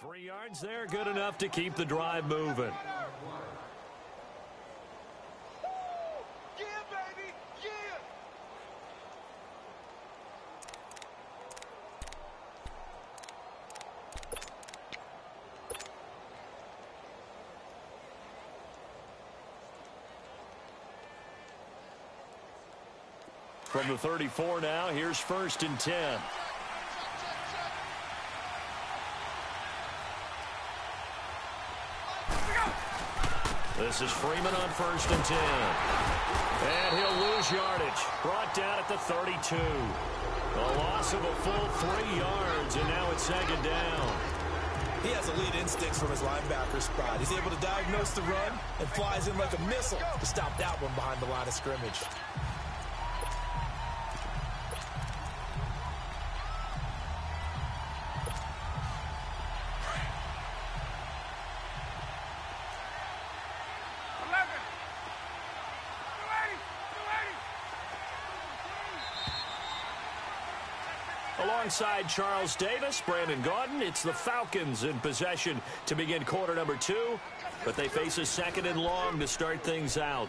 3 yards there, good enough to keep the drive moving. From the 34 now, here's 1st and 10. This is Freeman on 1st and 10. And he'll lose yardage. Brought down at the 32. A loss of a full 3 yards, and now it's 2nd down. He has elite instincts from his linebacker spot. He's able to diagnose the run and flies in like a missile to stop that one behind the line of scrimmage. Alongside Charles Davis, Brandon Gaudin, it's the Falcons in possession to begin quarter number 2, but they face a 2nd and long to start things out.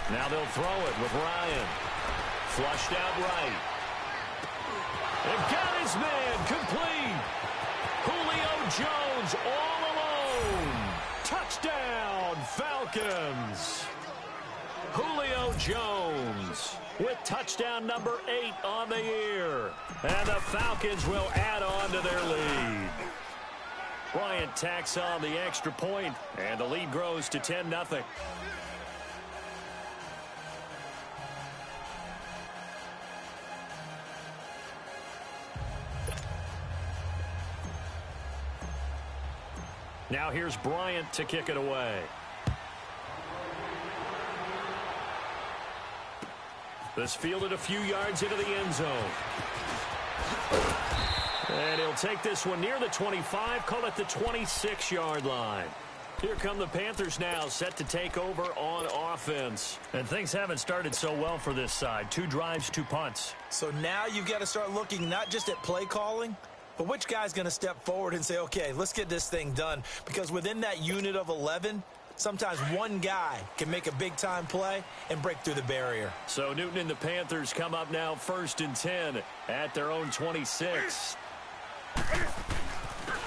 Now they'll throw it with Ryan. Flushed out right. And got his man complete. Julio Jones all alone. Touchdown, Falcons. Julio Jones with touchdown number 8 on the year. And the Falcons will add on to their lead. Bryant tacks on the extra point, and the lead grows to 10-0. Now here's Bryant to kick it away. This fielded a few yards into the end zone. And he'll take this one near the 25, call it the 26-yard line. Here come the Panthers now, set to take over on offense. And things haven't started so well for this side. 2 drives, 2 punts. So now you've got to start looking not just at play calling, but which guy's going to step forward and say, okay, let's get this thing done? Because within that unit of 11, sometimes one guy can make a big-time play and break through the barrier. So Newton and the Panthers come up now 1st and 10 at their own 26.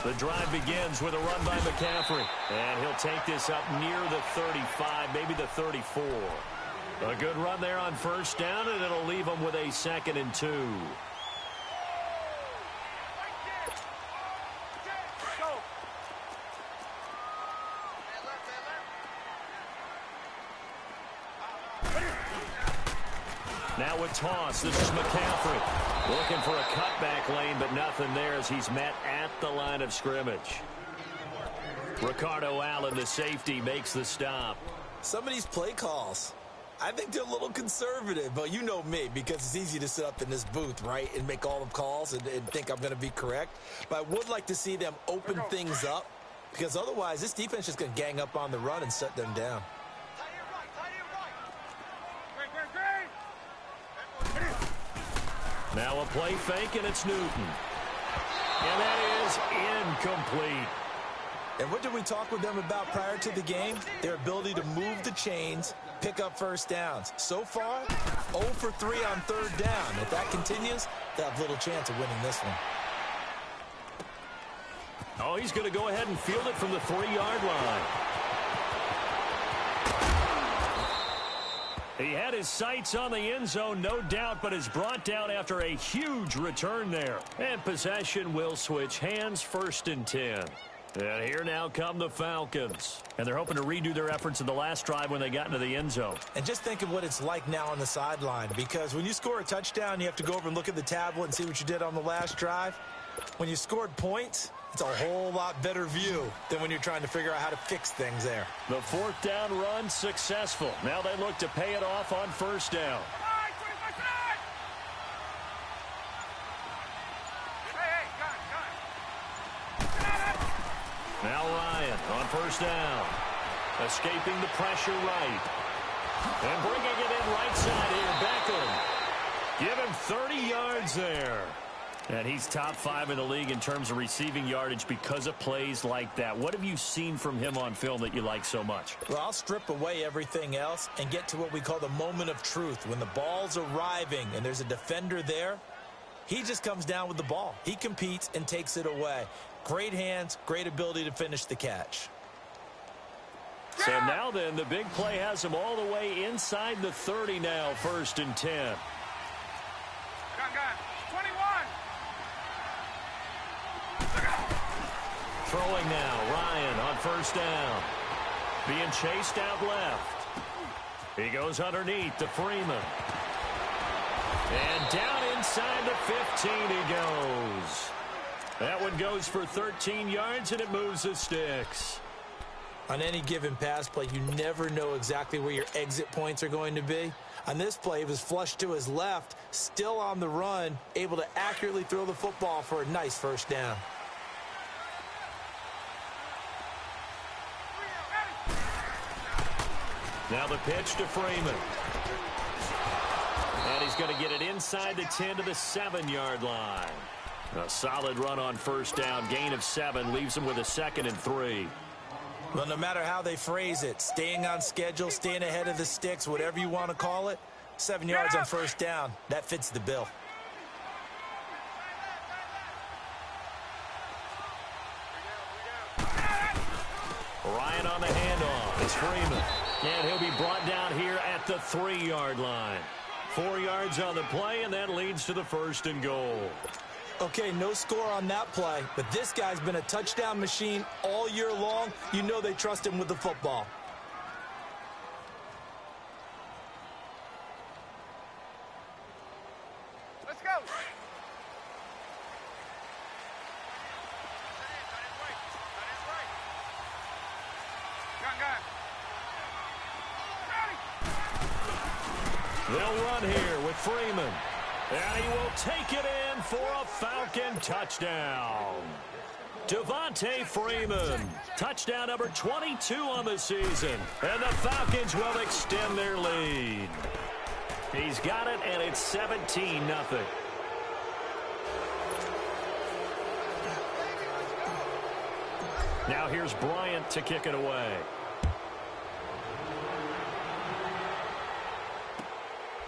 The drive begins with a run by McCaffrey. And he'll take this up near the 35, maybe the 34. A good run there on 1st down, and it'll leave them with a 2nd and 2. Now a toss. This is McCaffrey looking for a cutback lane, but nothing there as he's met at the line of scrimmage. Ricardo Allen, the safety, makes the stop. Some of these play calls, I think they're a little conservative, but you know me, because it's easy to sit up in this booth, right, and make all the calls and think I'm going to be correct. But I would like to see them open things up, because otherwise this defense is going to gang up on the run and shut them down. Now a play fake, and it's Newton. And that is incomplete. And what did we talk with them about prior to the game? Their ability to move the chains, pick up 1st downs. So far, 0 for 3 on 3rd down. If that continues, they'll have little chance of winning this one. Oh, he's going to go ahead and field it from the 3-yard line. He had his sights on the end zone, no doubt, but is brought down after a huge return there. And possession will switch hands, 1st and 10. And here now come the Falcons. And they're hoping to redo their efforts in the last drive when they got into the end zone. And just think of what it's like now on the sideline, because when you score a touchdown, you have to go over and look at the tablet and see what you did on the last drive. When you scored points, it's a whole lot better view than when you're trying to figure out how to fix things there. The 4th down run successful. Now they look to pay it off on 1st down. Now Ryan on first down. Escaping the pressure right. And bringing it in right side here, Beckham. Give him 30 yards there. And he's top 5 in the league in terms of receiving yardage because of plays like that. What have you seen from him on film that you like so much? Well, I'll strip away everything else and get to what we call the moment of truth. When the ball's arriving and there's a defender there, he just comes down with the ball. He competes and takes it away. Great hands, great ability to finish the catch. So now then, the big play has him all the way inside the 30 now, 1st and 10. Gun, 21. Throwing now, Ryan on first down. Being chased out left. He goes underneath to Freeman. And down inside the 15 he goes. That one goes for 13 yards, and it moves the sticks. On any given pass play, you never know exactly where your exit points are going to be. On this play, he was flushed to his left, still on the run, able to accurately throw the football for a nice first down. Now the pitch to Freeman. And he's going to get it inside the 10 to the 7-yard line. A solid run on first down. Gain of 7 leaves him with a 2nd and 3. Well, no matter how they phrase it, staying on schedule, staying ahead of the sticks, whatever you want to call it, 7 yards on first down, that fits the bill. Ryan on the handoff. It's Freeman. And he'll be brought down here at the 3-yard line. 4 yards on the play, and that leads to the 1st and goal. Okay, no score on that play, but this guy's been a touchdown machine all year long. You know they trust him with the football. Let's go. Gun. They'll run here with Freeman. And he will take it in for a Falcon touchdown. Devontae Freeman, touchdown number 22 on the season. And the Falcons will extend their lead. He's got it, and it's 17-0. Now here's Bryant to kick it away.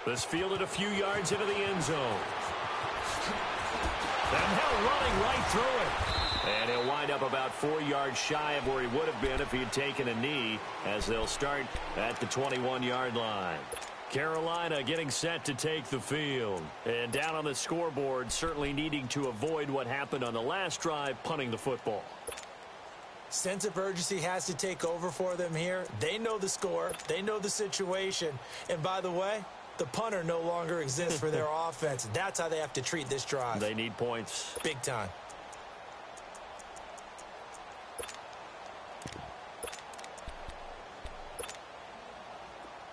This fielded a few yards into the end zone. And now running right through it. And he'll wind up about 4 yards shy of where he would have been if he had taken a knee, as they'll start at the 21-yard line. Carolina getting set to take the field. And down on the scoreboard, certainly needing to avoid what happened on the last drive, punting the football. Sense of urgency has to take over for them here. They know the score. They know the situation. And by the way, the punter no longer exists for their offense. That's how they have to treat this drive. They need points. Big time.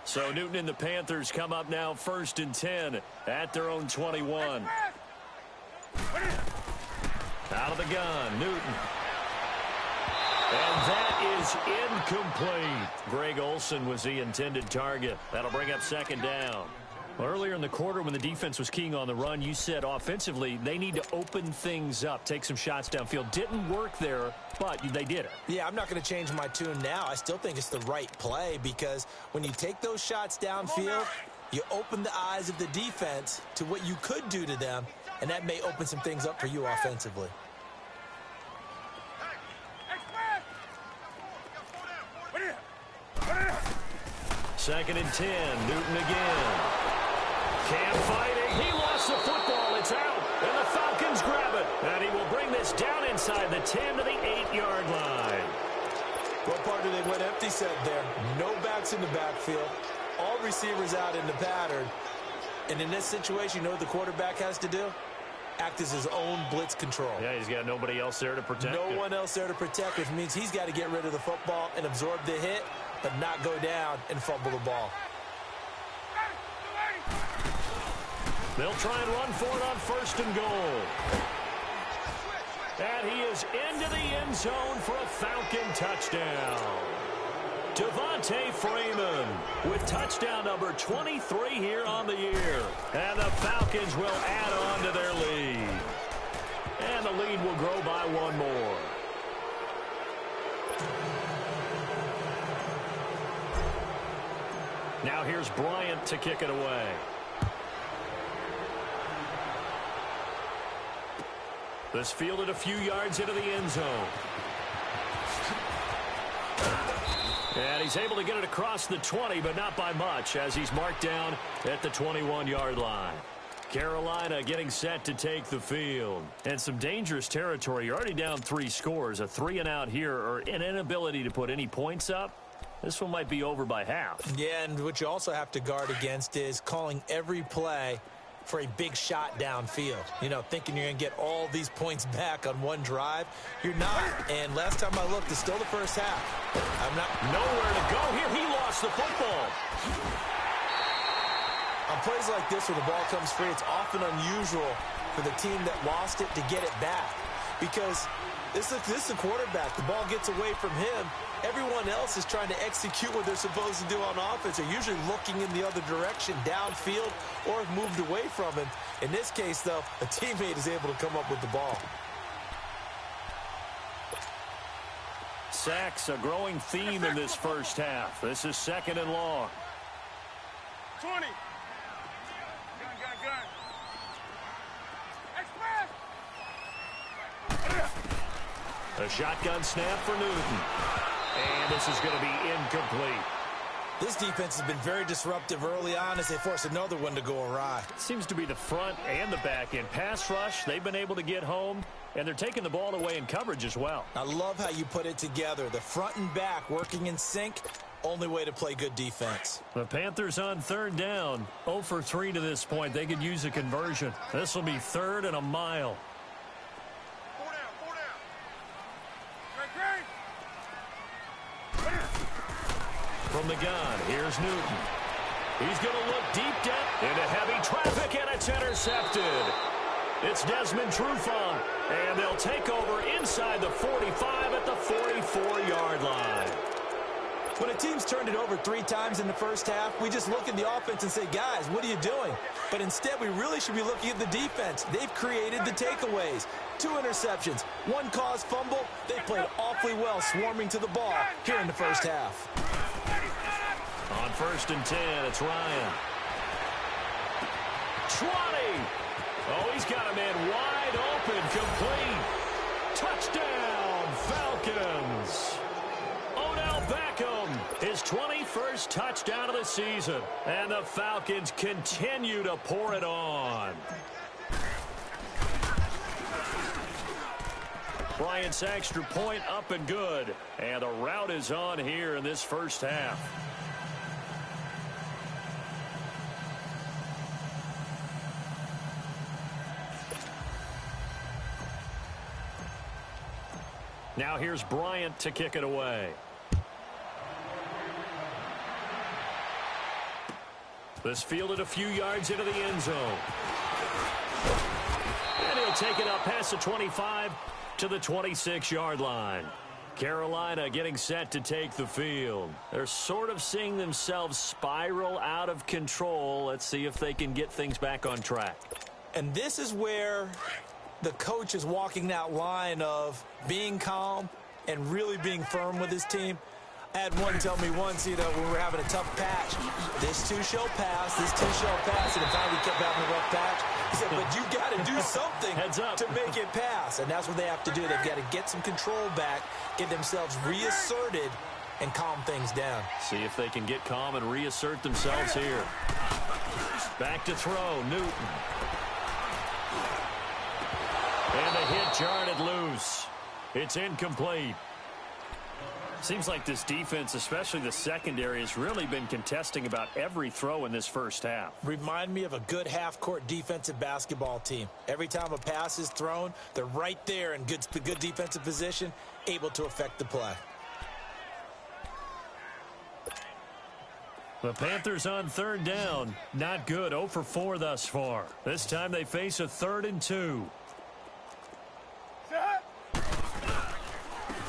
So Newton and the Panthers come up now 1st and 10 at their own 21. Out of the gun, Newton. And that is incomplete. Greg Olsen was the intended target. That'll bring up 2nd down. Well, earlier in the quarter when the defense was keying on the run, you said offensively they need to open things up, take some shots downfield. Didn't work there, but they did it. Yeah, I'm not going to change my tune now. I still think it's the right play because when you take those shots downfield, you open the eyes of the defense to what you could do to them, and that may open some things up for you offensively. 2nd and 10, Newton again. Cam fighting. He lost the football. It's out. And the Falcons grab it. And he will bring this down inside the 10 to the 8-yard line. What part did they went empty said there? No backs in the backfield. All receivers out in the pattern. And in this situation, you know what the quarterback has to do? Act as his own blitz control. Yeah, he's got nobody else there to protect him. No one else there to protect, which means he's got to get rid of the football and absorb the hit, but not go down and fumble the ball. They'll try and run for it on 1st and goal. And he is into the end zone for a Falcon touchdown. Devontae Freeman with touchdown number 23 here on the year. And the Falcons will add on to their lead. And the lead will grow by one more. Now here's Bryant to kick it away. This fielded a few yards into the end zone. And he's able to get it across the 20, but not by much, as he's marked down at the 21-yard line. Carolina getting set to take the field. And some dangerous territory. You're already down 3 scores. A 3-and-out here, or an inability to put any points up. This one might be over by half. Yeah, and what you also have to guard against is calling every play for a big shot downfield. You know, thinking you're going to get all these points back on one drive. You're not. And last time I looked, it's still the first half. I'm not. Nowhere to go here. He lost the football. On plays like this where the ball comes free, it's often unusual for the team that lost it to get it back. Because this is a quarterback. The ball gets away from him. Everyone else is trying to execute what they're supposed to do on offense. They're usually looking in the other direction, downfield, or have moved away from him. In this case, though, a teammate is able to come up with the ball. Sacks, a growing theme in this first half. This is 2nd and long. 20. Gun. Express. A shotgun snap for Newton. And this is going to be incomplete. This defense has been very disruptive early on as they force another one to go awry. Seems to be the front and the back end. Pass rush, they've been able to get home, and they're taking the ball away in coverage as well. I love how you put it together. The front and back working in sync, only way to play good defense. The Panthers on 3rd down. 0 for 3 to this point. They could use a conversion. This will be 3rd and a mile. 4 down. Great. From the gun, here's Newton. He's going to look deep down into heavy traffic, and it's intercepted. It's Desmond Trufant, and they'll take over inside the 45 at the 44-yard line. When a team's turned it over 3 times in the first half, we just look at the offense and say, guys, what are you doing? But instead, we really should be looking at the defense. They've created the takeaways. 2 interceptions, 1 caused fumble. They played awfully well swarming to the ball here in the first half. On 1st and 10, it's Ryan. 20. Oh, he's got a man wide open, complete. Touchdown, Falcons. Odell Beckham, his 21st touchdown of the season. And the Falcons continue to pour it on. Bryant's extra point up and good. And the route is on here in this first half. Now here's Bryant to kick it away. This fielded a few yards into the end zone. And he'll take it up past the 25 to the 26-yard line. Carolina getting set to take the field. They're sort of seeing themselves spiral out of control. Let's see if they can get things back on track. And this is where the coach is walking that line of being calm and really being firm with his team. I had one tell me once, when we were having a tough patch, this too shall pass, and then finally kept having a rough patch. He said, but you got to do something to make it pass, and that's what they have to do. They've got to get some control back, get themselves reasserted, and calm things down. See if they can get calm and reassert themselves here. Back to throw, Newton. And the hit jarred loose. It's incomplete. Seems like this defense, especially the secondary, has really been contesting about every throw in this first half. Remind me of a good half-court defensive basketball team. Every time a pass is thrown, they're right there in good defensive position, able to affect the play. The Panthers on 3rd down. Not good. 0 for 4 thus far. This time they face a 3rd and 2. Set.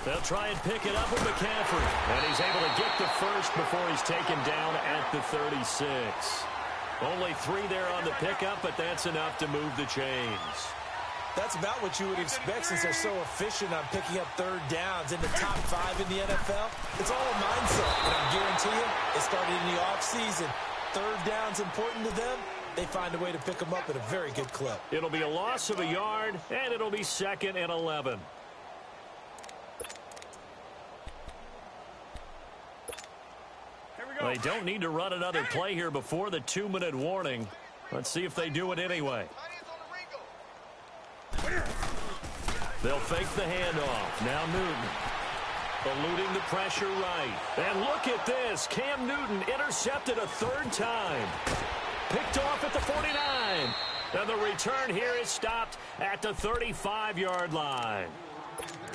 They'll try and pick it up with McCaffrey. And he's able to get the first before he's taken down at the 36. Only 3 there on the pickup, but that's enough to move the chains. That's about what you would expect since they're so efficient on picking up third downs in the top 5 in the NFL. It's all a mindset, and I guarantee you, it started in the offseason. Third down's important to them. They find a way to pick them up at a very good clip. It'll be a loss of a yard, and it'll be 2nd and 11. They don't need to run another play here before the 2-minute warning. Let's see if they do it anyway. They'll fake the handoff. Now Newton. Eluding the pressure right. And look at this. Cam Newton intercepted a 3rd time. Picked off at the 49. And the return here is stopped at the 35-yard line.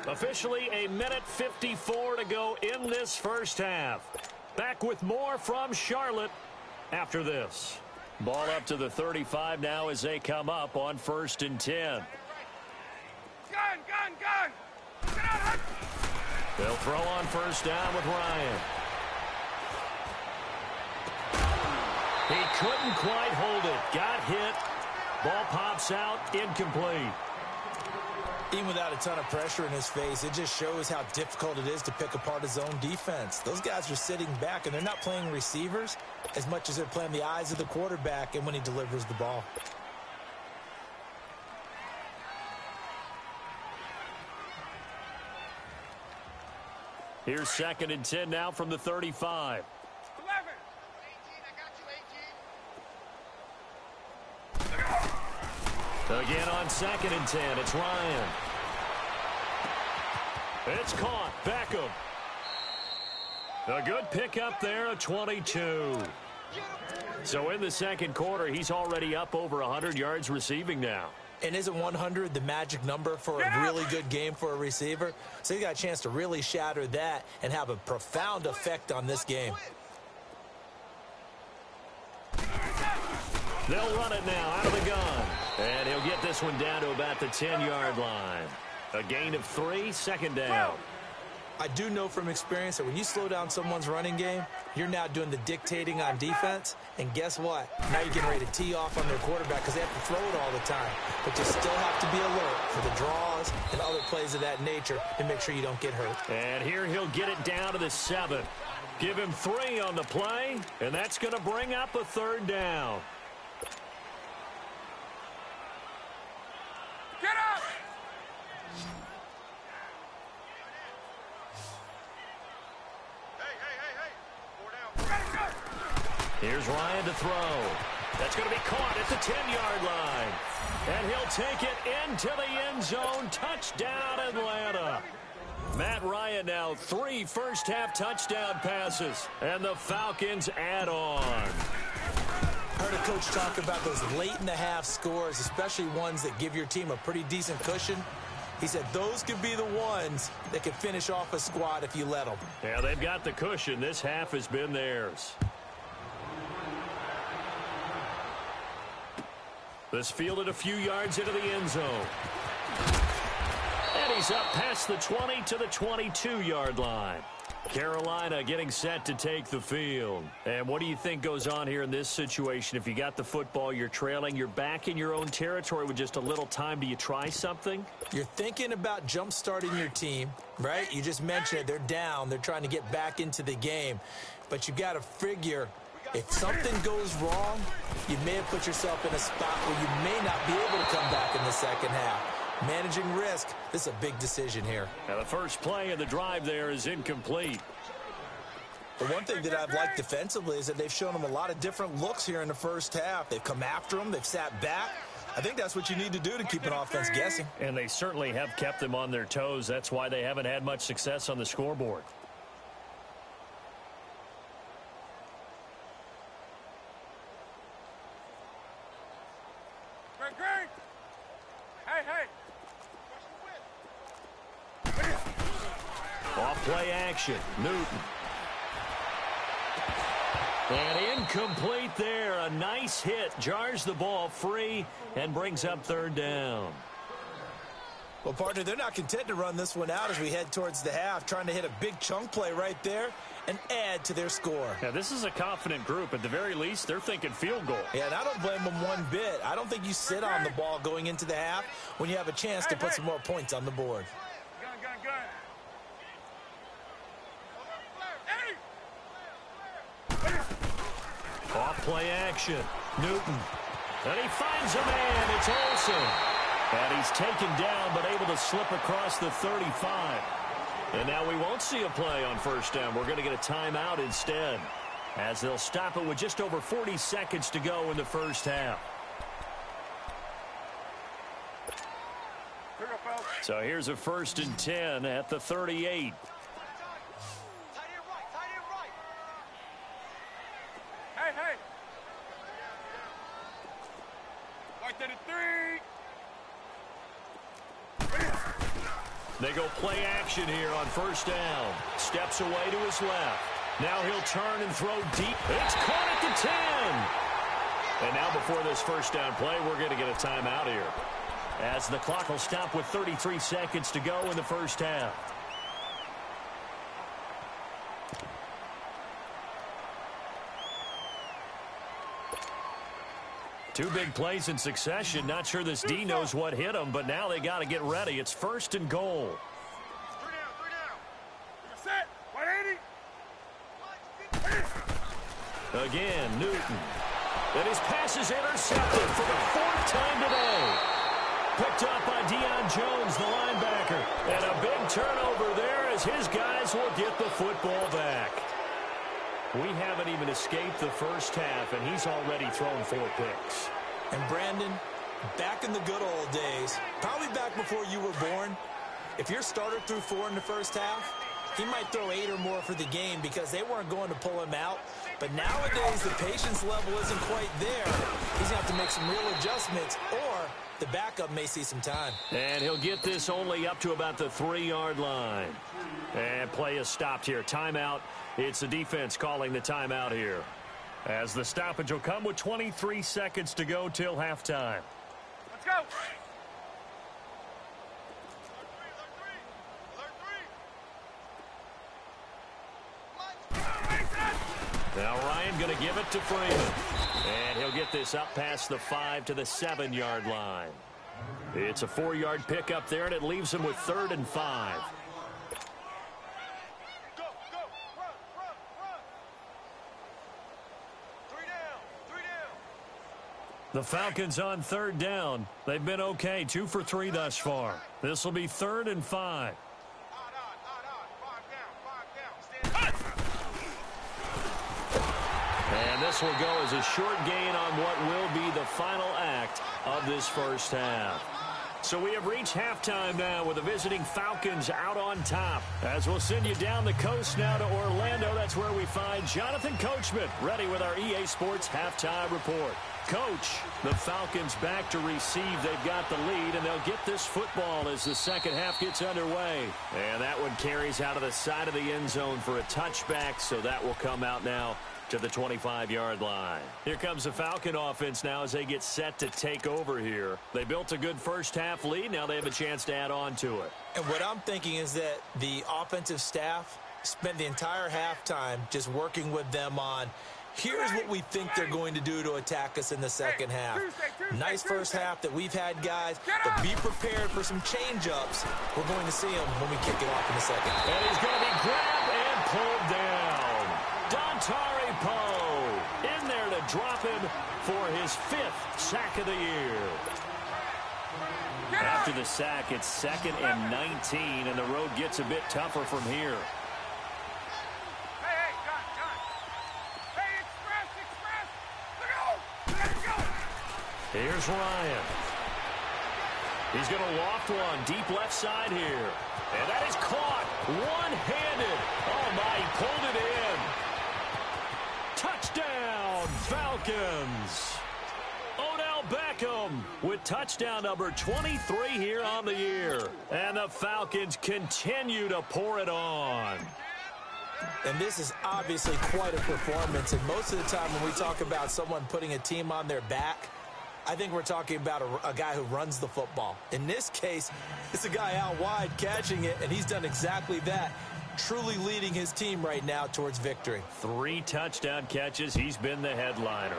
Officially a minute 54 to go in this first half. Back with more from Charlotte after this. Ball up to the 35 now as they come up on 1st and 10. Gun! Get out! They'll throw on 1st down with Ryan. He couldn't quite hold it. Got hit. Ball pops out. Incomplete. Even without a ton of pressure in his face, it just shows how difficult it is to pick apart his own defense. Those guys are sitting back, and they're not playing receivers as much as they're playing the eyes of the quarterback and when he delivers the ball. Here's 2nd and 10 now from the 35. 11. 18, Again on 2nd and 10, it's Ryan. It's caught. Beckham. A good pickup there, a 22. So in the 2nd quarter, he's already up over 100 yards receiving now. And isn't 100 the magic number for a really good game for a receiver? So he got a chance to really shatter that and have a profound effect on this game. They'll run it now out of the gun. And he'll get this one down to about the 10-yard line. A gain of 3, 2nd down. I do know from experience that when you slow down someone's running game, you're now doing the dictating on defense. And guess what? Now you're getting ready to tee off on their quarterback because they have to throw it all the time. But you still have to be alert for the draws and other plays of that nature to make sure you don't get hurt. And here he'll get it down to the 7. Give him 3 on the play, and that's going to bring up a 3rd down. Get up! Hey. Here's Ryan to throw. That's going to be caught at the 10-yard line. And he'll take it into the end zone. Touchdown, Atlanta. Matt Ryan now 3 first-half touchdown passes. And the Falcons add on. Heard a coach talk about those late-in-the-half scores, especially ones that give your team a pretty decent cushion. He said those could be the ones that could finish off a squad if you let them. Yeah, they've got the cushion. This half has been theirs. This fielded a few yards into the end zone. And he's up past the 20 to the 22-yard line. Carolina getting set to take the field. And what do you think goes on here in this situation? If you got the football, you're trailing, you're back in your own territory with just a little time. Do you try something? You're thinking about jump-starting your team, right? You just mentioned it. They're down. They're trying to get back into the game. But you got to figure if something goes wrong, you may have put yourself in a spot where you may not be able to come back in the second half. Managing risk, this is a big decision here. Now the first play of the drive there is incomplete. The one thing that I've liked defensively is that they've shown them a lot of different looks here in the first half. They've come after them. They've sat back. I think that's what you need to do to keep an offense guessing. And they certainly have kept them on their toes. That's why they haven't had much success on the scoreboard. Green. Hey. Off-play action. Newton. And incomplete there. A nice hit. Jars the ball free and brings up 3rd down. Well, partner, they're not content to run this one out as we head towards the half, trying to hit a big chunk play right there and add to their score. Yeah, this is a confident group. At the very least, they're thinking field goal. Yeah, and I don't blame them one bit. I don't think you sit on the ball going into the half when you have a chance to put some more points on the board. Off play action. Newton. And he finds a man. It's Olsen. And he's taken down but able to slip across the 35. And now we won't see a play on first down. We're going to get a timeout instead, as they'll stop it with just over 40 seconds to go in the first half. So here's a 1st and 10 at the 38. Hey. Right to the 3. They go play action here on first down. Steps away to his left. Now he'll turn and throw deep. It's caught at the 10. And now before this first down play, we're going to get a timeout here, as the clock will stop with 33 seconds to go in the first half. Two big plays in succession. Not sure this D knows what hit him, but now they got to get ready. It's 1st and goal. 3 down. Set. 180. Again, Newton. And his pass is intercepted for the 4th time today. Picked up by Deion Jones, the linebacker. And a big turnover there as his guys will get the football back. We haven't even escaped the first half, and he's already thrown 4 picks. And Brandon, back in the good old days, probably back before you were born, if your starter threw 4 in the first half, he might throw 8 or more for the game because they weren't going to pull him out. But nowadays, the patience level isn't quite there. He's going to have to make some real adjustments, or the backup may see some time. And he'll get this only up to about the 3-yard line. And play is stopped here. Timeout. It's the defense calling the timeout here, as the stoppage will come with 23 seconds to go till halftime. Let's go. Now Ryan going to give it to Freeman. And he'll get this up past the 5 to the 7-yard line. It's a 4-yard pickup there, and it leaves him with 3rd and 5. The Falcons on 3rd down. They've been okay, 2 for 3 thus far. This will be 3rd and 5. And this will go as a short gain on what will be the final act of this first half. So we have reached halftime now with the visiting Falcons out on top. As we'll send you down the coast now to Orlando, that's where we find Jonathan Coachman ready with our EA Sports halftime report. Coach, the Falcons back to receive. They've got the lead, and they'll get this football as the second half gets underway. And that one carries out of the side of the end zone for a touchback, so that will come out now to the 25-yard line. Here comes the Falcon offense now as they get set to take over here. They built a good first half lead. Now they have a chance to add on to it. And what I'm thinking is that the offensive staff spent the entire halftime just working with them on, here's what we think they're going to do to attack us in the second half. Nice first half that we've had, guys, but be prepared for some change-ups. We're going to see them when we kick it off in the second. And he's going to be grabbed and pulled down. Dontari Poe in there to drop him for his 5th sack of the year. After the sack, it's 2nd and 19, and the road gets a bit tougher from here. Hey, John. Hey, express. Let's go. Here's Ryan. He's going to loft one deep left side here. And that is caught one-handed. Oh, my, he pulled it in. Touchdown, Falcons. Odell Beckham with touchdown number 23 here on the year. And the Falcons continue to pour it on. And this is obviously quite a performance. And most of the time when we talk about someone putting a team on their back, I think we're talking about a guy who runs the football. In this case, it's a guy out wide catching it, and he's done exactly that, truly leading his team right now towards victory. 3 touchdown catches. He's been the headliner.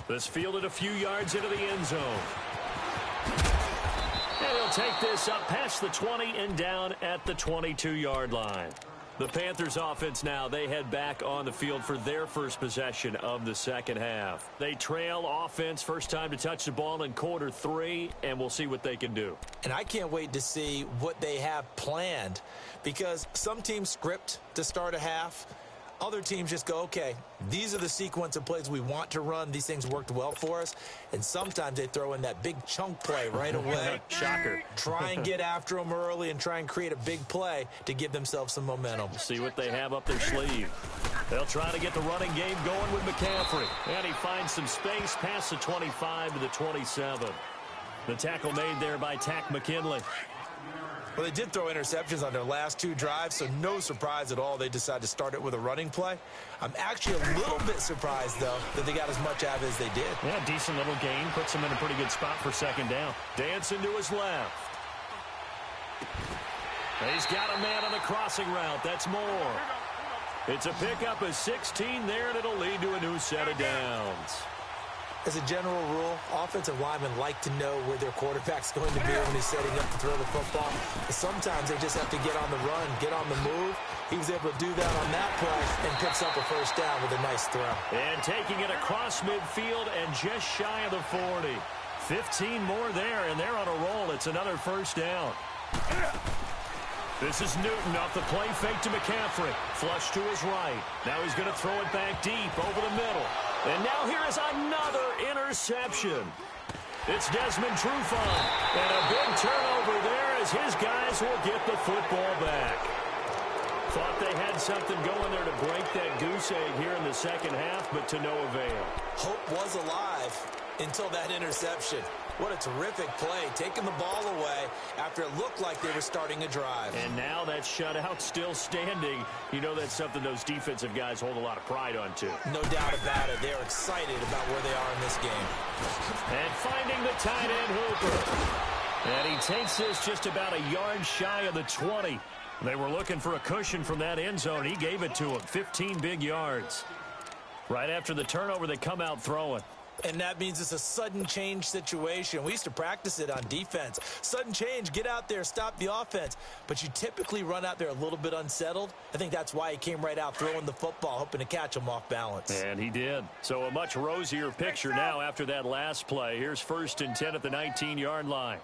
This fielded a few yards into the end zone. And he'll take this up past the 20 and down at the 22-yard line. The Panthers offense now, they head back on the field for their first possession of the second half. They trail offense, first time to touch the ball in quarter 3, and we'll see what they can do. And I can't wait to see what they have planned, because some teams script to start a half. Other teams just go, okay, these are the sequence of plays we want to run. These things worked well for us. And sometimes they throw in that big chunk play right away. Shocker. Try and get after them early and try and create a big play to give themselves some momentum. See what they have up their sleeve. They'll try to get the running game going with McCaffrey. And he finds some space past the 25 to the 27. The tackle made there by Tack McKinley. Well, they did throw interceptions on their last 2 drives, so no surprise at all they decided to start it with a running play. I'm actually a little bit surprised, though, that they got as much out of it as they did. Yeah, decent little gain. Puts them in a pretty good spot for second down. Dancing to his left. He's got a man on the crossing route. That's Moore. It's a pickup of 16 there, and it'll lead to a new set of downs. As a general rule, offensive linemen like to know where their quarterback's going to be when he's setting up to throw the football. Sometimes they just have to get on the run, get on the move. He was able to do that on that play and picks up a first down with a nice throw. And taking it across midfield and just shy of the 40. 15 more there, and they're on a roll. It's another first down. This is Newton off the play fake to McCaffrey. Flush to his right. Now he's going to throw it back deep over the middle. And now here is another interception. It's Desmond Trufant. And a big turnover there as his guys will get the football back. Thought they had something going there to break that goose egg here in the second half, but to no avail. Hope was alive until that interception. What a terrific play, taking the ball away after it looked like they were starting a drive. And now that shutout still standing. You know that's something those defensive guys hold a lot of pride on, too. No doubt about it. They're excited about where they are in this game. And finding the tight end Hooper. And he takes this just about a yard shy of the 20. They were looking for a cushion from that end zone. He gave it to him. 15 big yards. Right after the turnover, they come out throwing. And that means it's a sudden change situation. We used to practice it on defense. Sudden change, get out there, stop the offense. But you typically run out there a little bit unsettled. I think that's why he came right out throwing the football, hoping to catch him off balance. And he did. So a much rosier picture now after that last play. Here's 1st and 10 at the 19-yard line.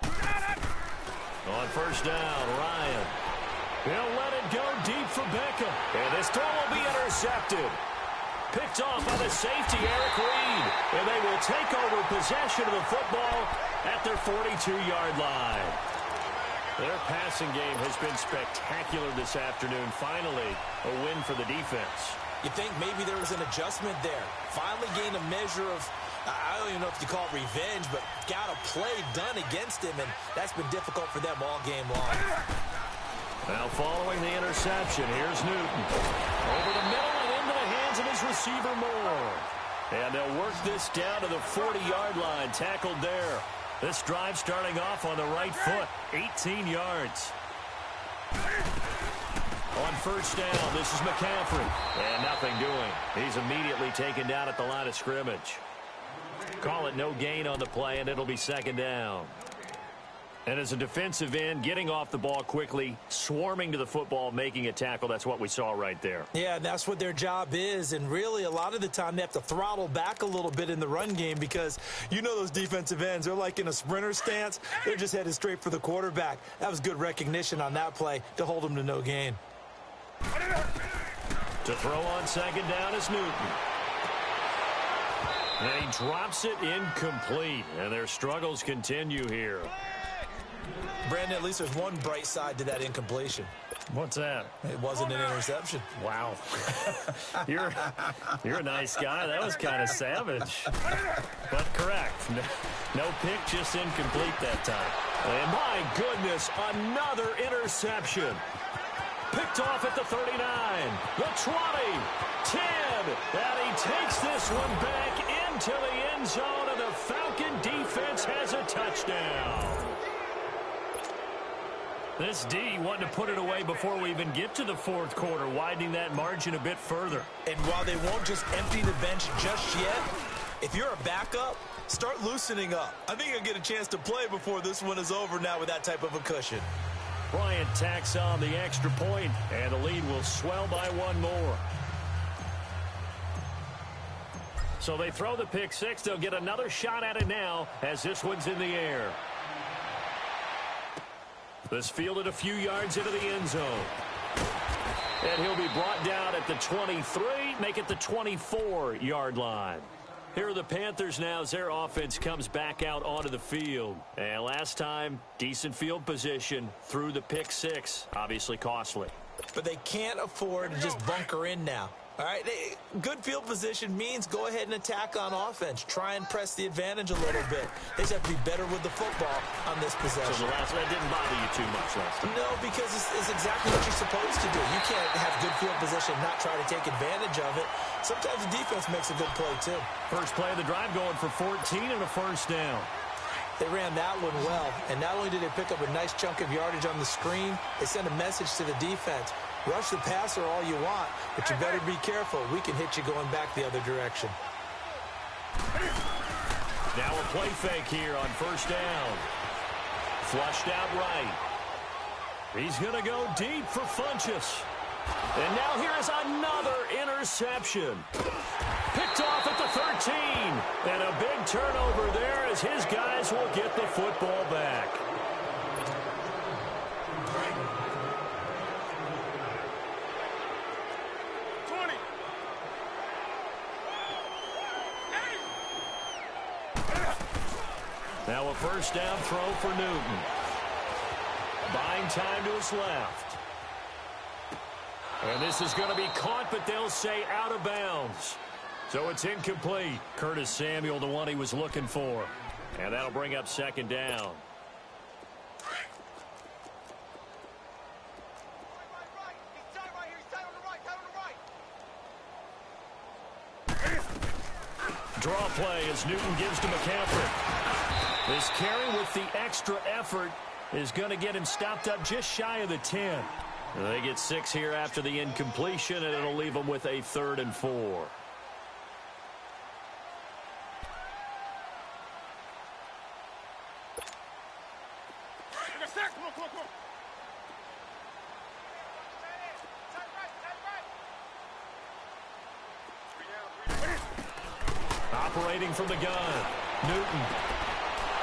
On first down, Ryan. He'll let it go deep for Beckham. And this throw will be intercepted. Picked off by the safety, Eric Reed. And they will take over possession of the football at their 42-yard line. Their passing game has been spectacular this afternoon. Finally, a win for the defense. You think maybe there was an adjustment there. Finally gained a measure of, I don't even know if you call it revenge, but got a play done against him, and that's been difficult for them all game long. Now following the interception, here's Newton. Over the middle and into the hands of his receiver Moore. And they'll work this down to the 40-yard line, tackled there. This drive starting off on the right foot, 18 yards. On first down, this is McCaffrey. And nothing doing. He's immediately taken down at the line of scrimmage. Call it no gain on the play, and it'll be second down. And as a defensive end, getting off the ball quickly, swarming to the football, making a tackle, that's what we saw right there. Yeah, that's what their job is. And really, a lot of the time, they have to throttle back a little bit in the run game because you know those defensive ends, they're like in a sprinter stance. They're just headed straight for the quarterback. That was good recognition on that play to hold them to no gain. To throw on second down is Newton. And he drops it incomplete. And their struggles continue here. Brandon, at least there's one bright side to that incompletion. What's that? It wasn't an interception. Wow. You're a nice guy. That was kind of savage. But correct. No pick, just incomplete that time. And my goodness, another interception. Picked off at the 39, the 20, 10, and he takes this one back into the end zone, and the Falcon defense has a touchdown. This D wanting to put it away before we even get to the fourth quarter, widening that margin a bit further. And while they won't just empty the bench just yet, if you're a backup, start loosening up. I think you'll get a chance to play before this one is over now with that type of a cushion. Bryant tacks on the extra point, and the lead will swell by one more. So they throw the pick six. They'll get another shot at it now as this one's in the air. This fielded a few yards into the end zone. And he'll be brought down at the 23, make it the 24-yard line. Here are the Panthers now as their offense comes back out onto the field. And last time, decent field position through the pick six. Obviously costly. But they can't afford to just bunker in now. All right, good field position means go ahead and attack on offense. Try and press the advantage a little bit. They just have to be better with the football on this possession. So the last one didn't bother you too much last time? No, because it's exactly what you're supposed to do. You can't have good field position and not try to take advantage of it. Sometimes the defense makes a good play, too. First play of the drive going for 14 and a first down. They ran that one well, and not only did they pick up a nice chunk of yardage on the screen, they sent a message to the defense. Rush the passer all you want, but you better be careful. We can hit you going back the other direction. Now a play fake here on first down. Flushed out right. He's going to go deep for Funchess. And now here is another interception. Picked off at the 13. And a big turnover there as his guys will get the football back. Now a first down throw for Newton. Buying time to his left. And this is going to be caught, but they'll say out of bounds. So it's incomplete. Curtis Samuel, the one he was looking for. And that'll bring up second down. Draw play as Newton gives to McCaffrey. This carry with the extra effort is going to get him stopped up just shy of the 10. They get 6 here after the incompletion, and it'll leave them with a 3rd and 4. Operating from the gun, Newton.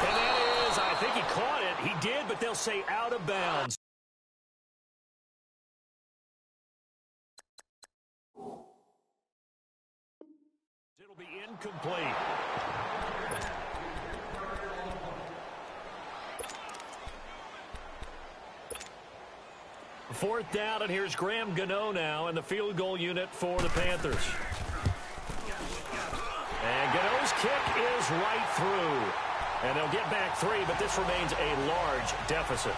And that is, I think he caught it. He did, but they'll say out of bounds. It'll be incomplete. Fourth down, and here's Graham Gano now in the field goal unit for the Panthers. And Gano's kick is right through. And they'll get back 3, but this remains a large deficit.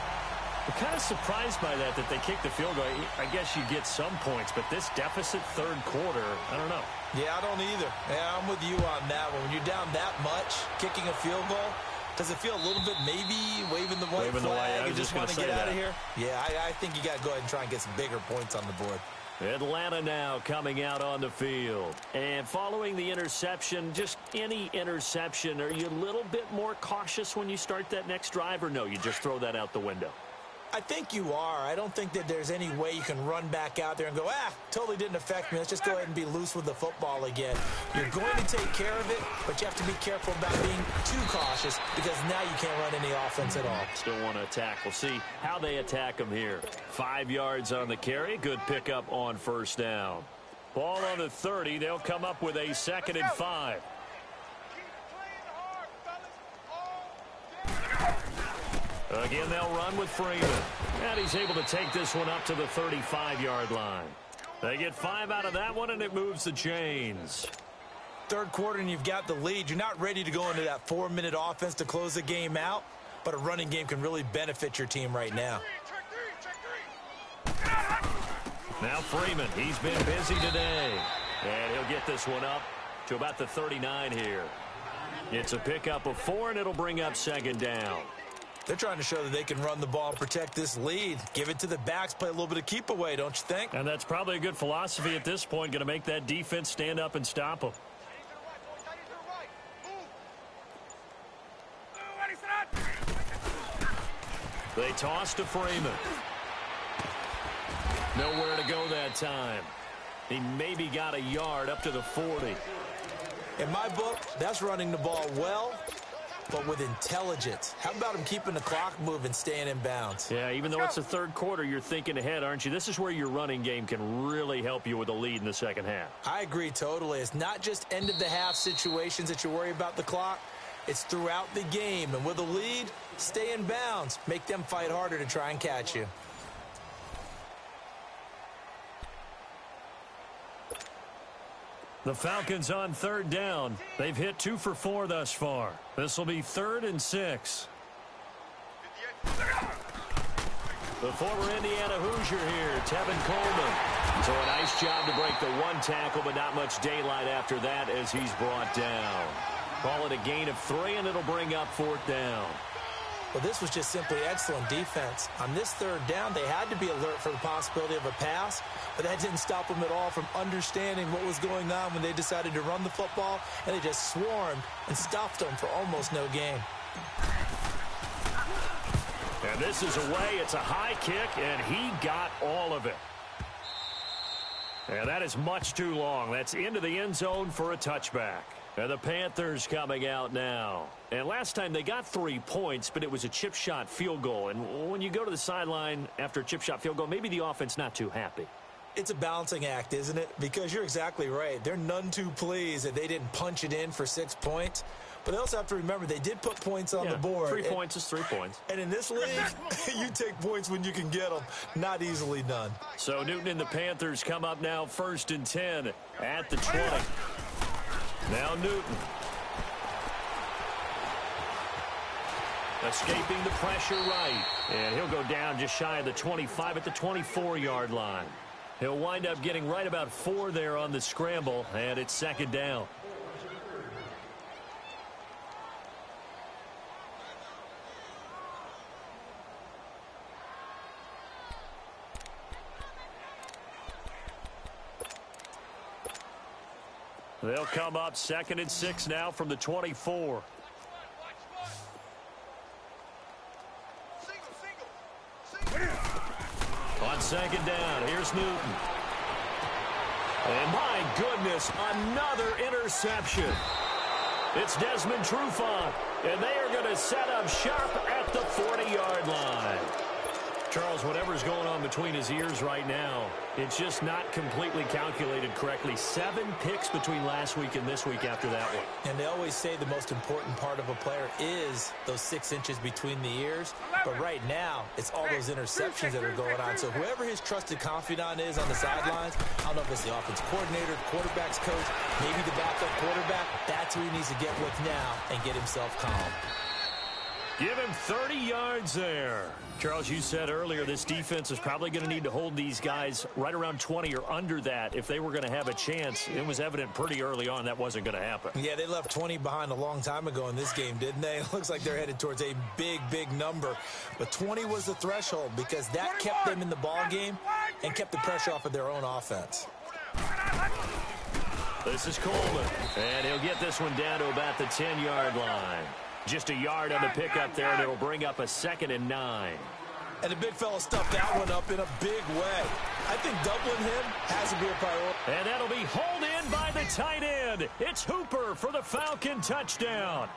I'm kind of surprised by that they kicked the field goal. I guess you get some points, but this deficit third quarter, I don't know. Yeah, I don't either. Yeah, I'm with you on that one. When you're down that much, kicking a field goal, does it feel a little bit maybe waving the white flag and just want to get out of here? Yeah, I think you got to go ahead and try and get some bigger points on the board. Atlanta now coming out on the field. And following the interception, just any interception, are you a little bit more cautious when you start that next drive, or no, you just throw that out the window? I think you are. I don't think that there's any way you can run back out there and go, totally didn't affect me. Let's just go ahead and be loose with the football again. You're going to take care of it, but you have to be careful about being too cautious because now you can't run any offense at all. Still want to attack. We'll see how they attack them here. 5 yards on the carry. Good pickup on first down. Ball on the 30. They'll come up with a 2nd and 5. Again, they'll run with Freeman. And he's able to take this one up to the 35-yard line. They get 5 out of that one, and it moves the chains. Third quarter, and you've got the lead. You're not ready to go into that 4-minute offense to close the game out, but a running game can really benefit your team right now. Now Freeman, he's been busy today. And he'll get this one up to about the 39 here. It's a pickup of 4, and it'll bring up second down. They're trying to show that they can run the ball and protect this lead. Give it to the backs, play a little bit of keep away, don't you think? And that's probably a good philosophy at this point, going to make that defense stand up and stop them. They toss to Freeman. Nowhere to go that time. He maybe got a yard up to the 40. In my book, that's running the ball well, but with intelligence. How about him keeping the clock moving, staying in bounds? Yeah, even though it's the third quarter, you're thinking ahead, aren't you? This is where your running game can really help you with a lead in the second half. I agree totally. It's not just end-of-the-half situations that you worry about the clock. It's throughout the game. And with a lead, stay in bounds. Make them fight harder to try and catch you. The Falcons on third down. They've hit 2 for 4 thus far. This will be 3rd and 6. The former Indiana Hoosier here, Tevin Coleman. So a nice job to break the 1 tackle, but not much daylight after that as he's brought down. Call it a gain of 3, and it'll bring up 4th down. Well, this was just simply excellent defense. On this third down, they had to be alert for the possibility of a pass, but that didn't stop them at all from understanding what was going on when they decided to run the football, and they just swarmed and stuffed them for almost no gain. And this is away. It's a high kick, and he got all of it. And that is much too long. That's into the end zone for a touchback. And the Panthers coming out now. And last time they got 3 points, but it was a chip shot field goal. And when you go to the sideline after a chip shot field goal, maybe the offense not too happy. It's a balancing act, isn't it? Because you're exactly right. They're none too pleased that they didn't punch it in for 6 points. But they also have to remember they did put points on the board. 3 points is 3 points. And in this league, you take points when you can get them. Not easily done. So Newton and the Panthers come up now 1st and 10 at the 20. Now Newton. Escaping the pressure right. And he'll go down just shy of the 25 at the 24-yard line. He'll wind up getting right about 4 there on the scramble, and it's 2nd down. They'll come up 2nd and 6 now from the 24. On 2nd down, here's Newton. And my goodness, another interception. It's Desmond Trufant, and they are going to set up shop at the 40-yard line. Charles, whatever's going on between his ears right now, it's just not completely calculated correctly. 7 picks between last week and this week after that one. And they always say the most important part of a player is those 6 inches between the ears. But right now, it's all those interceptions that are going on. So whoever his trusted confidant is on the sidelines, I don't know if it's the offensive coordinator, the quarterback's coach, maybe the backup quarterback, that's who he needs to get with now and get himself calm. Give him 30 yards there. Charles, you said earlier this defense is probably going to need to hold these guys right around 20 or under that if they were going to have a chance. It was evident pretty early on that wasn't going to happen. Yeah, they left 20 behind a long time ago in this game, didn't they? It looks like they're headed towards a big, big number. But 20 was the threshold because that kept them in the ball game and kept the pressure off of their own offense. This is Coleman, and he'll get this one down to about the 10-yard line. Just a yard on the pickup there, and it'll bring up a 2nd and 9. And the big fella stuffed that one up in a big way. I think doubling him has to be a priority. And that'll be hauled in by the tight end. It's Hooper for the Falcon touchdown.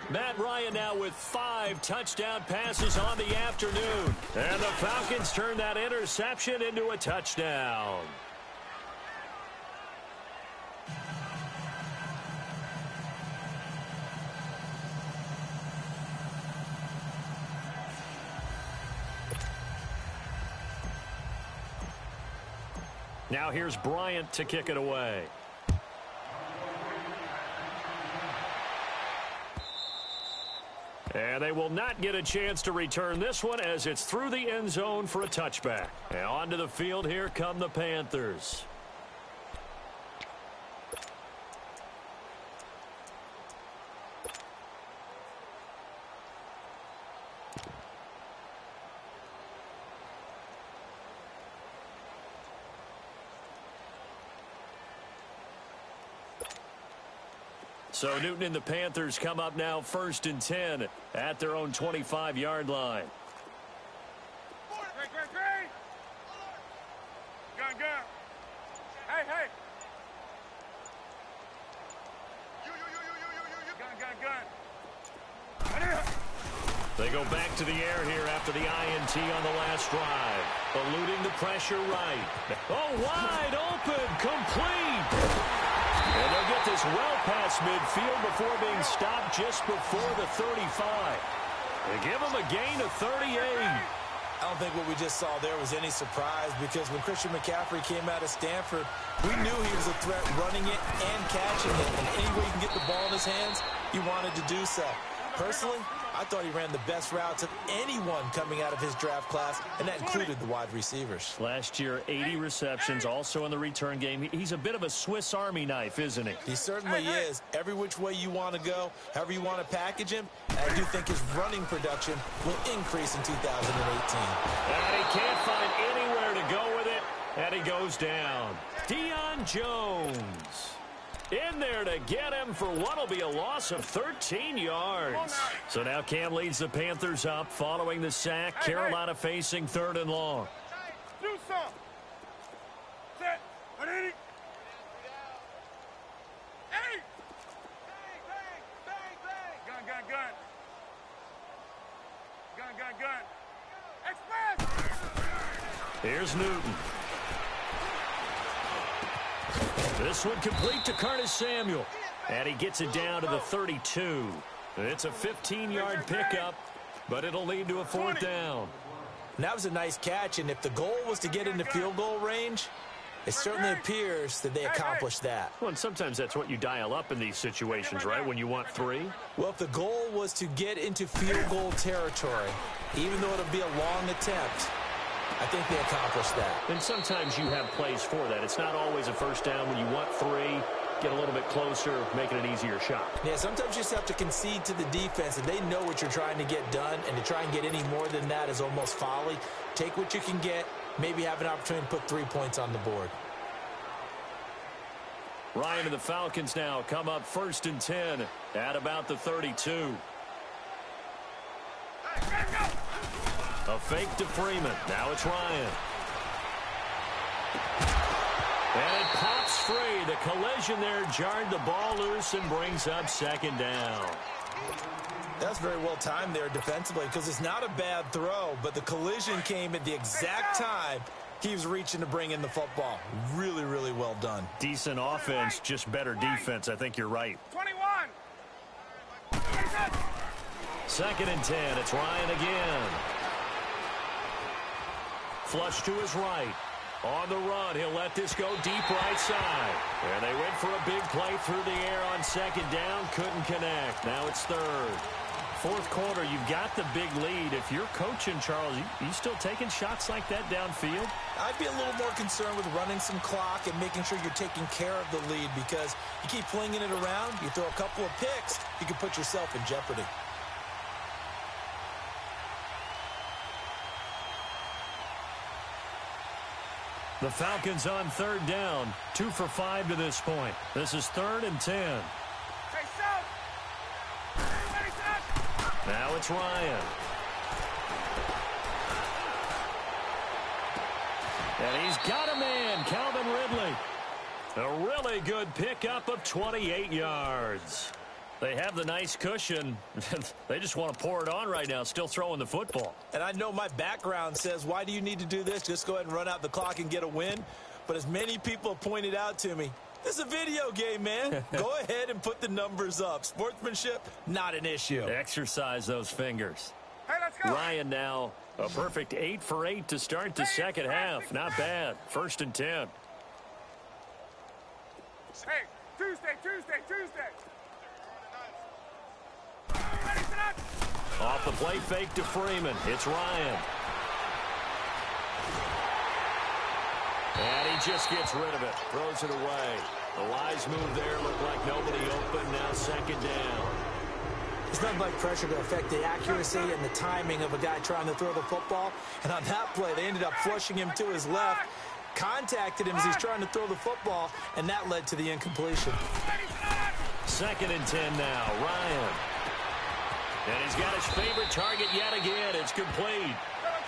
Matt Ryan now with 5 touchdown passes on the afternoon. And the Falcons turn that interception into a touchdown. Now here's Bryant to kick it away. And they will not get a chance to return this one as it's through the end zone for a touchback. And onto the field, here come the Panthers. So Newton and the Panthers come up now 1st and 10 at their own 25-yard line. Green. Gun. Hey. Gun. They go back to the air here after the INT on the last drive. Eluding the pressure right. Oh, wide open, complete. And they'll get this well past midfield before being stopped just before the 35. They give them a gain of 38. I don't think what we just saw there was any surprise, because when Christian McCaffrey came out of Stanford, we knew he was a threat running it and catching it. And any way he can get the ball in his hands, he wanted to do so. Personally, I thought he ran the best routes of anyone coming out of his draft class, and that included the wide receivers. Last year, 80 receptions, also in the return game. He's a bit of a Swiss Army knife, isn't he? He certainly is. Every which way you want to go, however you want to package him, and I do think his running production will increase in 2018. And he can't find anywhere to go with it, and he goes down. Deion Jones in there to get him for what will be a loss of 13 yards. So now Cam leads the Panthers up following the sack. Carolina facing 3rd and long. Do some. Set. Ready? Hey! Bang. Gun. Express! Here's Newton. This one complete to Curtis Samuel. And he gets it down to the 32. It's a 15-yard pickup, but it'll lead to a 4th down. And that was a nice catch, and if the goal was to get into field goal range, it certainly appears that they accomplished that. Well, and sometimes that's what you dial up in these situations, right, when you want 3? Well, if the goal was to get into field goal territory, even though it'll be a long attempt, I think they accomplished that. And sometimes you have plays for that. It's not always a 1st down. When you want 3, get a little bit closer, make it an easier shot. Yeah, sometimes you just have to concede to the defense, and they know what you're trying to get done, and to try and get any more than that is almost folly. Take what you can get, maybe have an opportunity to put 3 points on the board. Ryan and the Falcons now come up 1st and 10 at about the 32. A fake to Freeman. Now it's Ryan. And it pops free. The collision there jarred the ball loose and brings up 2nd down. That's very well timed there defensively, because it's not a bad throw, but the collision came at the exact time he was reaching to bring in the football. Really, really well done. Decent offense, just better defense. I think you're right. 21. 2nd and 10. It's Ryan again. Flush to his right. On the run, he'll let this go deep right side. And they went for a big play through the air on 2nd down. Couldn't connect. Now it's 3rd. 4th quarter, you've got the big lead. If you're coaching, Charles, you still taking shots like that downfield? I'd be a little more concerned with running some clock and making sure you're taking care of the lead, because you keep flinging it around, you throw a couple of picks, you can put yourself in jeopardy. The Falcons on 3rd down. 2 for 5 to this point. This is 3rd and 10. Hey, South. Ready, set. Now it's Ryan. And he's got a man, Calvin Ridley. A really good pickup of 28 yards. They have the nice cushion. They just want to pour it on right now, still throwing the football. And I know my background says, why do you need to do this? Just go ahead and run out the clock and get a win. But as many people have pointed out to me, this is a video game, man. Go ahead and put the numbers up. Sportsmanship, not an issue. Exercise those fingers. Hey, let's go. Ryan now, a perfect 8 for 8 to start the 2nd half. Not bad. 1st and 10. Hey, Tuesday. Ready, set. Off the play fake to Freeman. It's Ryan. And he just gets rid of it. Throws it away. The wise move there. Looked like nobody open. Now 2nd down. There's nothing like pressure to affect the accuracy and the timing of a guy trying to throw the football. And on that play, they ended up flushing him to his left, contacted him as he's trying to throw the football, and that led to the incompletion. 2nd and 10 now. Ryan. And he's got his favorite target yet again. It's complete.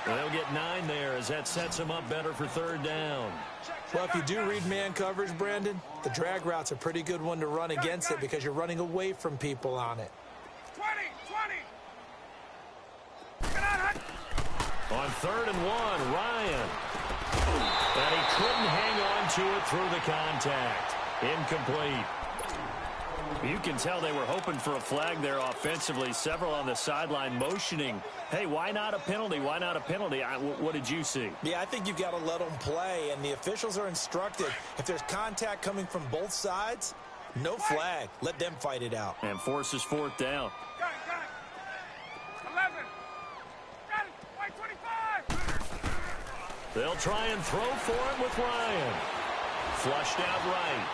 And they'll get 9 there as that sets him up better for 3rd down. Well, if you do read man coverage, Brandon, the drag route's a pretty good one to run against it because you're running away from people on it. 20. Get on. On 3rd and 1, Ryan. And he couldn't hang on to it through the contact. Incomplete. You can tell they were hoping for a flag there offensively. Several on the sideline motioning, hey, why not a penalty? Why not a penalty? What did you see? Yeah, I think you've got to let them play, and the officials are instructed. If there's contact coming from both sides, no flag. Let them fight it out. And forces 4th down. Got it. 11. Got it. White 25. They'll try and throw for it with Ryan. Flushed out right.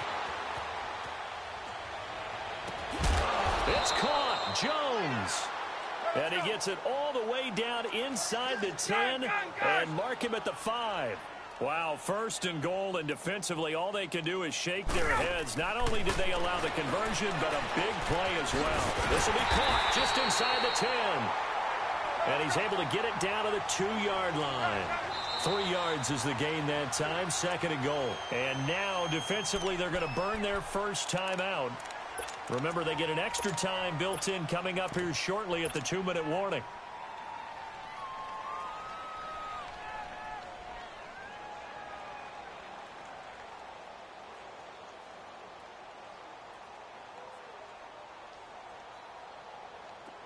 It's caught. Jones. And he gets it all the way down inside the 10 and mark him at the 5. Wow, 1st and goal, and defensively all they can do is shake their heads. Not only did they allow the conversion, but a big play as well. This will be caught just inside the 10. And he's able to get it down to the 2-yard line. 3 yards is the gain that time, 2nd and goal. And now defensively they're going to burn their first time out. Remember, they get an extra time built in coming up here shortly at the 2-minute warning.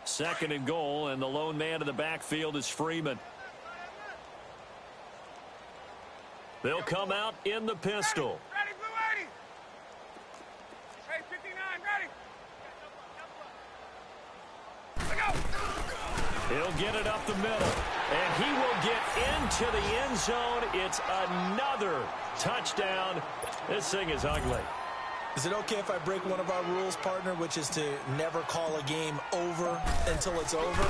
Second and goal, and the lone man in the backfield is Freeman. They'll come out in the pistol. Ready, blue 80. Hey, 59, ready. Let's go. He'll get it up the middle, and he will get into the end zone. It's another touchdown. This thing is ugly. Is it okay if I break one of our rules, partner, which is to never call a game over until it's over?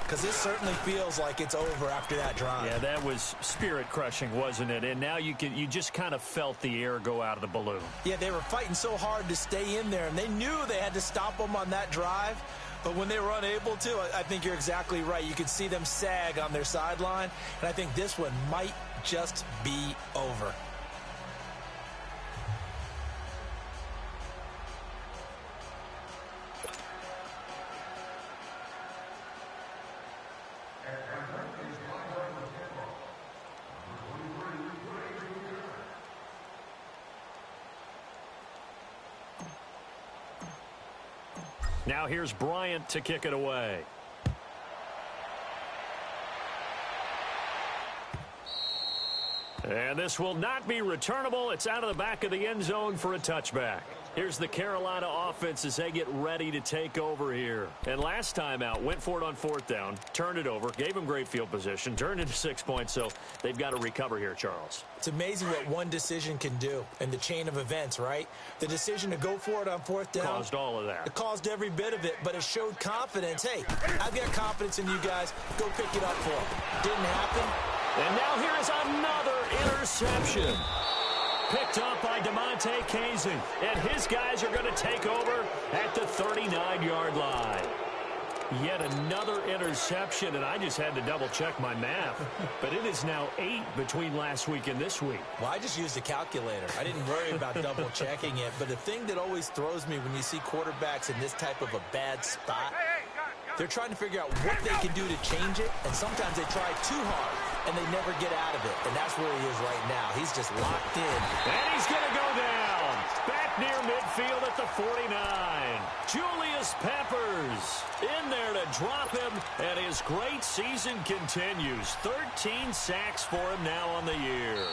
Because this certainly feels like it's over after that drive. Yeah, that was spirit-crushing, wasn't it? And now you just kind of felt the air go out of the balloon. Yeah, they were fighting so hard to stay in there, and they knew they had to stop them on that drive. But when they were unable to, I think you're exactly right. You could see them sag on their sideline, and I think this one might just be over. Now here's Bryant to kick it away. And this will not be returnable. It's out of the back of the end zone for a touchback. Here's the Carolina offense as they get ready to take over here. And last time out, went for it on 4th down, turned it over, gave them great field position, turned into 6 points, so they've got to recover here, Charles. It's amazing what one decision can do in the chain of events, right? The decision to go for it on 4th down. Caused all of that. It caused every bit of it, but it showed confidence. Hey, I've got confidence in you guys. Go pick it up for them. Didn't happen. And now here is another interception. Picked up by DeMonte Casey. And his guys are going to take over at the 39-yard line. Yet another interception, and I just had to double-check my math. But it is now 8 between last week and this week. Well, I just used a calculator. I didn't worry about double-checking it. But the thing that always throws me when you see quarterbacks in this type of a bad spot, they're trying to figure out what they can do to change it, and sometimes they try too hard, and they never get out of it. And that's where he is right now. He's just locked in. And he's going to go down. Back near midfield at the 49. Julius Peppers in there to drop him, and his great season continues. 13 sacks for him now on the year.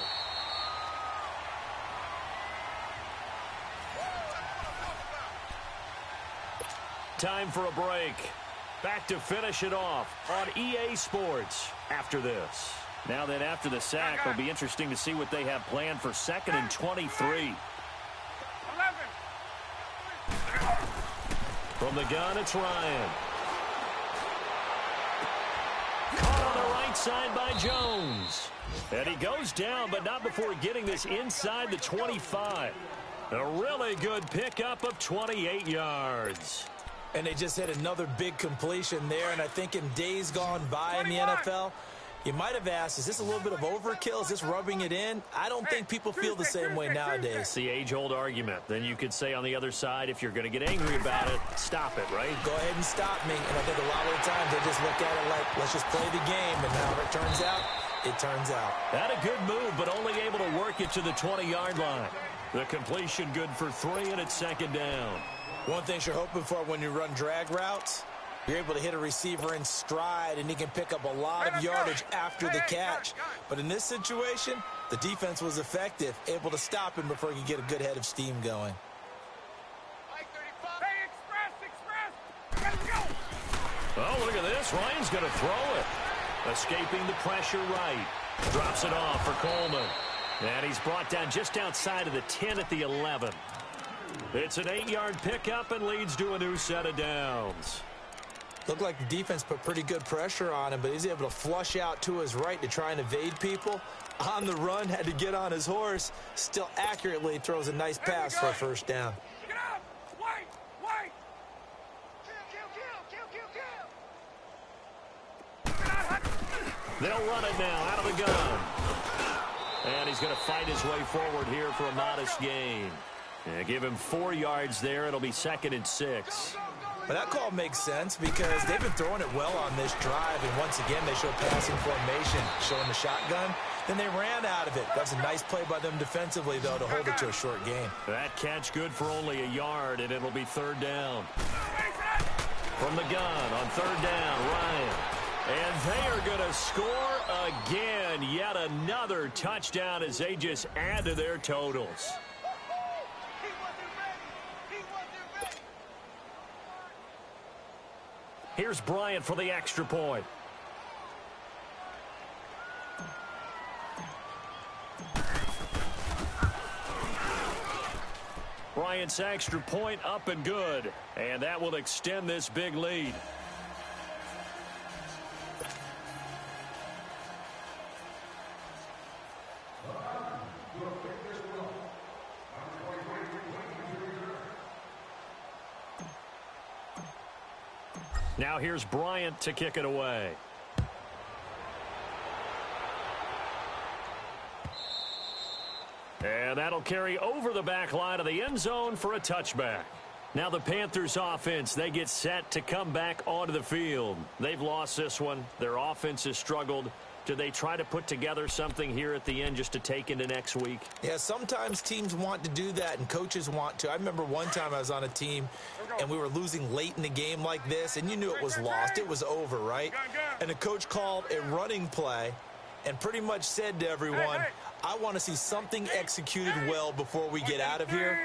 Time for a break. Back to finish it off on EA Sports after this. Now that after the sack, it'll be interesting to see what they have planned for 2nd and 23. 11. From the gun, it's Ryan. Caught on the right side by Jones. And he goes down, but not before getting this inside the 25. A really good pickup of 28 yards. And they just hit another big completion there. And I think in days gone by in the NFL, you might have asked, is this a little bit of overkill? Is this rubbing it in? I don't think people feel the same way nowadays. It's the age-old argument. Then you could say on the other side, if you're going to get angry about it, stop it, right? Go ahead and stop me. And I think a lot of the times they just look at it like, let's just play the game. And however it turns out, it turns out. Had a good move, but only able to work it to the 20-yard line. The completion good for 3, and it's 2nd down. One thing you're hoping for when you run drag routes, you're able to hit a receiver in stride, and he can pick up a lot of yardage after the catch. But in this situation, the defense was effective, able to stop him before he could get a good head of steam going. Oh, look at this. Ryan's going to throw it. Escaping the pressure right. Drops it off for Coleman. And he's brought down just outside of the 10 at the 11. It's an 8-yard pickup and leads to a new set of downs. Looked like the defense put pretty good pressure on him, but he's able to flush out to his right to try and evade people. On the run, had to get on his horse. Still accurately throws a nice pass for a 1st down. Get up! Wait! Wait! Kill! They'll run it now out of the gun. And he's going to fight his way forward here for a modest gain. Give him 4 yards there. It'll be 2nd and 6. But that call makes sense because they've been throwing it well on this drive. And once again, they show passing formation, showing the shotgun. Then they ran out of it. That's a nice play by them defensively, though, to hold it to a short gain. That catch good for only a yard, and it'll be 3rd down. From the gun on 3rd down, Ryan. And they are going to score again. Yet another touchdown as they just add to their totals. Here's Bryant for the extra point. Bryant's extra point up and good. And that will extend this big lead. Now here's Bryant to kick it away. And that'll carry over the back line of the end zone for a touchback. Now the Panthers offense, they get set to come back onto the field. They've lost this one. Their offense has struggled. Do they try to put together something here at the end just to take into next week? Yeah, sometimes teams want to do that and coaches want to. I remember one time I was on a team and we were losing late in the game like this, and you knew it was lost. It was over, right? And the coach called a running play and pretty much said to everyone, I want to see something executed well before we get out of here.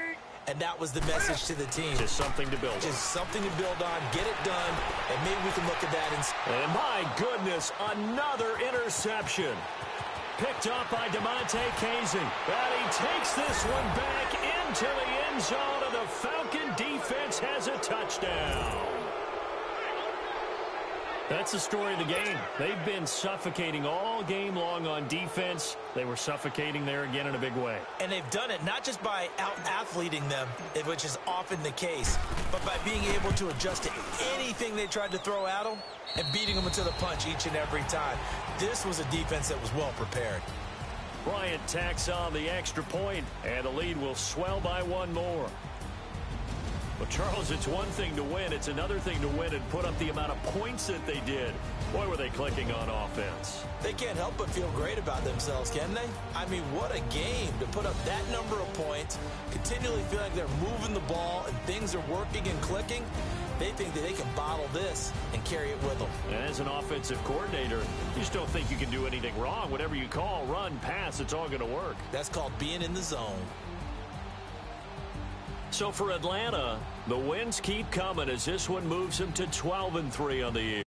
And that was the message to the team. Just something to build on. Just something to build on, get it done, and maybe we can look at that. And my goodness, another interception. Picked up by DeMonte Casey. And he takes this one back into the end zone, and the Falcon defense has a touchdown. That's the story of the game. They've been suffocating all game long on defense. They were suffocating there again in a big way. And they've done it not just by out-athleting them, which is often the case, but by being able to adjust to anything they tried to throw at them and beating them to the punch each and every time. This was a defense that was well prepared. Bryant tacks on the extra point, and the lead will swell by 1 more. Well, Charles, it's one thing to win. It's another thing to win and put up the amount of points that they did. Boy, were they clicking on offense. They can't help but feel great about themselves, can they? I mean, what a game to put up that number of points, continually feel like they're moving the ball and things are working and clicking. They think that they can bottle this and carry it with them. And as an offensive coordinator, you just don't think you can do anything wrong. Whatever you call, run, pass, it's all going to work. That's called being in the zone. So for Atlanta, the wins keep coming as this one moves them to 12-3 on the year.